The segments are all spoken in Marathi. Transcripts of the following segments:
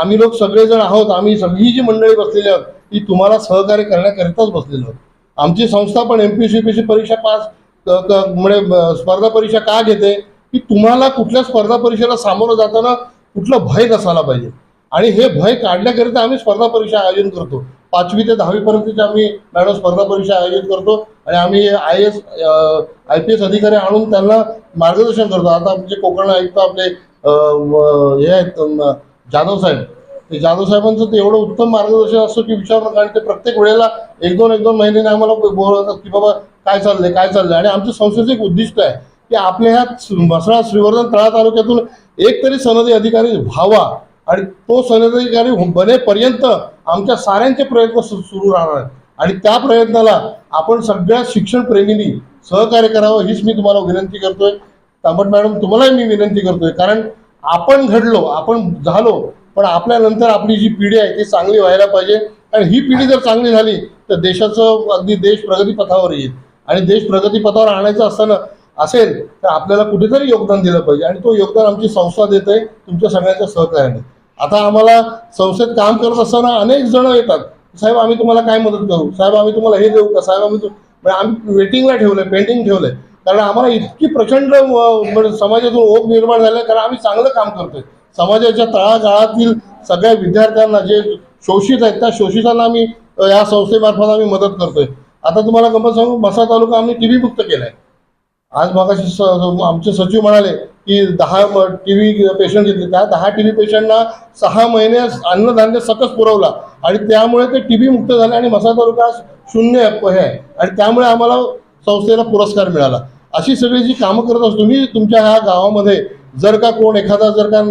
आम्ही लोक सगळेजण आहोत, आम्ही सगळी जी मंडळी बसलेली आहोत ती तुम्हाला सहकार्य करण्याकरिताच बसलेलो आहोत. आमची संस्था पण MPSC UPSC परीक्षा पास म्हणजे स्पर्धा परीक्षा का घेते की तुम्हाला कुठल्या स्पर्धा परीक्षेला सामोरं जाताना कुठलं भय नसायला पाहिजे, आणि हे भय काढण्याकरिता आम्ही स्पर्धा परीक्षा आयोजन करतो. 5वी ते 10वी पर्यंतच्या आम्ही मॅडम स्पर्धा परीक्षा आयोजित करतो आणि आम्ही IAS IPS अधिकारी आणून त्यांना मार्गदर्शन करतो. आता आमचे कोकण आयुक्त आपले हे आहेत जाधव साहेब, ते जाधव साहेबांचं ते एवढं उत्तम मार्गदर्शन असतं की विचारू नका. आणि ते प्रत्येक वेळेला एक दोन महिन्याने आम्हाला बोलवतात की बाबा काय चाललंय. आणि आमच्या संस्थेचं एक उद्दिष्ट आहे की आपल्या ह्या म्हसळा श्रीवर्धन तळा तालुक्यातून एक तरी सनदी अधिकारी व्हावा, आणि तो सनदी अधिकारी बनेपर्यंत आमच्या साऱ्यांचे प्रयत्न सुरू राहणार आहेत. आणि त्या प्रयत्नाला आपण सगळ्या शिक्षणप्रेमींनी सहकार्य करावं हीच मी तुम्हाला विनंती करतोय. तांबट मॅडम तुम्हालाही मी विनंती करतोय, कारण आपण घडलो, आपण झालो, पण आपल्यानंतर आपली जी पिढी आहे ती चांगली व्हायला पाहिजे. आणि ही पिढी जर चांगली झाली तर देशाचं अगदी देश प्रगतीपथावर येईल. आणि देश प्रगतीपथावर आणायचं असताना असेल तर आपल्याला कुठेतरी योगदान दिलं पाहिजे, आणि तो योगदान आमची संस्था देते तुमच्या सगळ्यांच्या सहकार्याने. आता आम्हाला संस्थेत काम करत असताना अनेक जण येतात, साहेब आम्ही तुम्हाला काय मदत करू, साहेब आम्ही तुम्हाला हे देऊ का, साहेब आम्ही वेटिंगला ठेवलंय, पेंडिंग ठेवलंय. कारण आम्हाला इतकी प्रचंड समाजातून ओघ निर्माण झाले, कारण आम्ही चांगलं काम करतोय. समाजाच्या तळागाळातील सगळ्या विद्यार्थ्यांना जे शोषित आहेत त्या शोषितांना आम्ही या संस्थेमार्फत आम्ही मदत करतोय. आता तुम्हाला गंमत सांगू, म्हसळा तालुका आम्ही TB मुक्त केलाय. आज मगाशी आमचे सचिव म्हणाले की 10 TB पेशंट घेतले, त्या 10 TB पेशंटना 6 महिने अन्नधान्य सकस पुरवला आणि त्यामुळे ते TB मुक्त झाले आणि म्हसळा तालुका शून्य हे आहे. आणि त्यामुळे आम्हाला संस्थेला पुरस्कार मिळाला. अशी सगळी जी कामं करत असतो. तुम्ही तुमच्या ह्या गावामध्ये जर का कोण एखादा जर का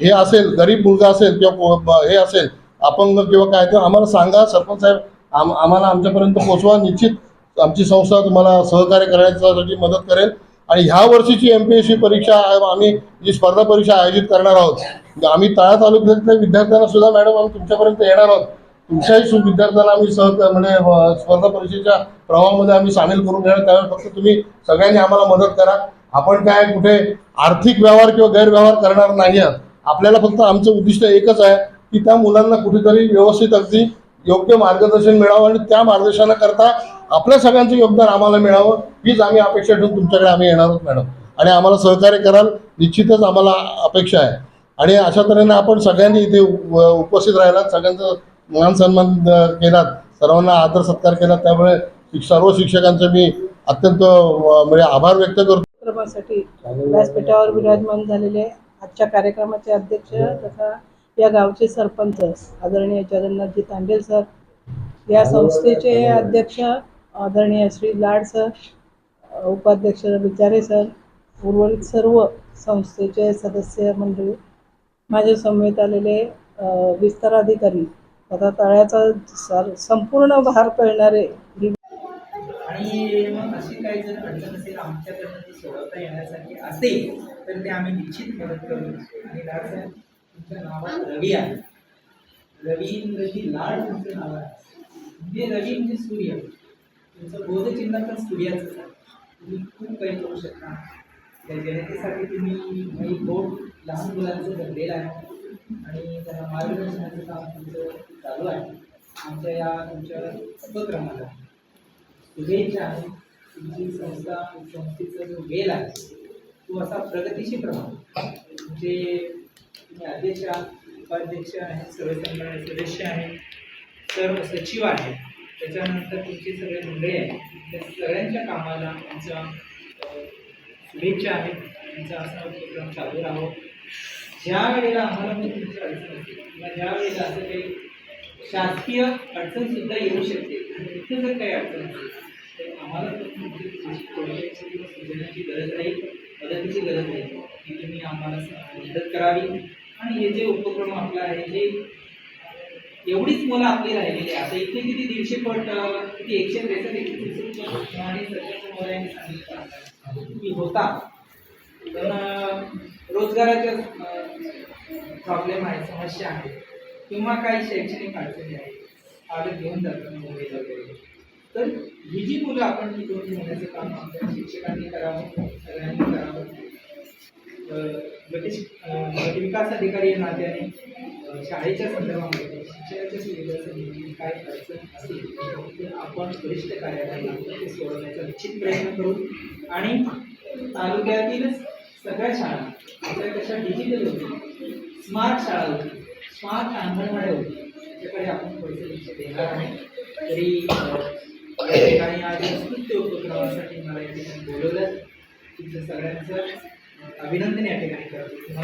हे असेल, गरीब मुलगा असेल किंवा हे असेल अपंग किंवा काय, तर आम्हाला सांगा, सरपंच साहेब आम्हाला आमच्यापर्यंत पोहोचवा. निश्चित आमची संस्था तुम्हाला सहकार्य करण्यासाठी मदत करेल. आणि ह्या वर्षीची MPSC परीक्षा आम्ही जी स्पर्धा परीक्षा आयोजित करणार आहोत, आम्ही तळा तालुक्यातल्या विद्यार्थ्यांना सुद्धा मॅडम आम्ही तुमच्यापर्यंत येणार आहोत. तुमच्याही विद्यार्थ्यांना आम्ही म्हणजे स्पर्धा परीक्षेच्या प्रवाहामध्ये आम्ही सामील करून घेणार. त्यावेळेस फक्त तुम्ही सगळ्यांनी आम्हाला मदत करा. आपण काय कुठे आर्थिक व्यवहार किंवा गैरव्यवहार करणार नाही आहात. आपल्याला फक्त आमचं उद्दिष्ट एकच आहे की त्या मुलांना कुठेतरी व्यवस्थित अगदी योग्य मार्गदर्शन मिळावं, आणि त्या मार्गदर्शनाकरता आपल्या सगळ्यांचं योगदान आम्हाला मिळावं हीच आम्ही अपेक्षा ठेवून तुमच्याकडे आम्ही येणार आहोत मॅडम. आणि आम्हाला सहकार्य कराल निश्चितच आम्हाला अपेक्षा आहे. आणि अशा तऱ्हेने आपण सगळ्यांनी इथे उपस्थित राहिलात, सगळ्यांचं मान सन्मान केलात, सर्वांना आदर सत्कार केला, त्यामुळे सर्व शिक्षकांचे मी अत्यंत म्हणजे आभार व्यक्त करतो. कार्यक्रमासाठी व्यासपीठावर विराजमान झालेले आजच्या कार्यक्रमाचे अध्यक्ष तथा या गावचे सरपंच आदरणीय जगन्नाथजी तांडेल सर, या संस्थेचे अध्यक्ष आदरणीय श्री लाड सर, उपाध्यक्ष विचारे सर, उर्वरित सर्व संस्थेचे सदस्य मंडळी, माझे समवेत आलेले विस्तार अधिकारी तथा तळ्याचा संपूर्ण भार कळणारे. आणि मग अशी काही जर अडचण असेल आमच्याकडनं ती सोडवता येण्यासाठी असेल तर ते आम्ही निश्चित मदत करू. आणि लाड साहेब तुमच्या नावात रवी आहे, रवी इंग्रजी लाड तुमचं नाव आहे, म्हणजे रवी म्हणजे सूर्य, तुमचं बोधचिन्ह पण सूर्याचंच आहे. तुम्ही खूप काही करू शकता. त्या जनतेसाठी तुम्ही काही बोट लहान मुलांचं बनलेलं आहे आणि त्यांना मार्गदर्शनाचं काम तुमचं चालू आहे. आमच्या या तुमच्या उपक्रमाला शुभेच्छा आहे. तुमची संस्थेचा जो वेल आहे तो असा प्रगतीशील प्रभाव, म्हणजे तुम्ही अध्यक्ष आहात, उपाध्यक्ष आहेत, सर्वसंघ सदस्य आहेत, सर्व सचिव आहेत, त्याच्यानंतर तुमची सगळे मंडळी आहेत, त्या सगळ्यांच्या कामाला आमचा शुभेच्छा आहेत. त्यांचा असा उपक्रम चालू राहावं. ज्या वेळेला आम्हाला पण तुमची अडचण असेल किंवा ज्या वेळेला असं काही शासकीय अडचणसुद्धा येऊ शकते, तिथे जर काही अडचण असेल तर आम्हाला तुमची सूचनेची गरज राहील, मदतीची गरज राहील की तुम्ही आम्हाला मदत करावी. आणि हे जे उपक्रम आपला आहे, जे एवढीच मुलं आपली राहिलेली आहे, आता इथे किती 150 पट किती 163 आणि सध्याच्या मुलांनी सांगितलं की होता, पण रोजगाराच्या प्रॉब्लेम आहे, समस्या आहे किंवा काही शैक्षणिक अडचणी आहेत, आलं घेऊन जातात मुंबईला वगैरे. तर ही जी मुलं आपण टिकवून ठेवण्याचं काम आमच्या शिक्षकांनी करावं, सगळ्यांनी करावं. गट विकास अधिकारी या नात्याने शाळेच्या संदर्भामध्ये शिक्षणाच्या सुविधांसाठी काय अडचण असेल तर आपण वरिष्ठ कार्यालयाला ते सोडवण्याचा निश्चित प्रयत्न करू आणि तालुक्यातील सगळ्या शाळा आपल्या कशा डिजिटल होती, स्मार्ट शाळा होती, स्मार्ट अंगणवाड्या होती, त्याच्याकडे आपण थोडंसं लक्ष देणार आहे. तरी या ठिकाणी आज स्तुत्य उपक्रमासाठी मला या ठिकाणी बोलवलं. तुमचं सगळ्यांचं अभिनंदन या ठिकाणी करतो.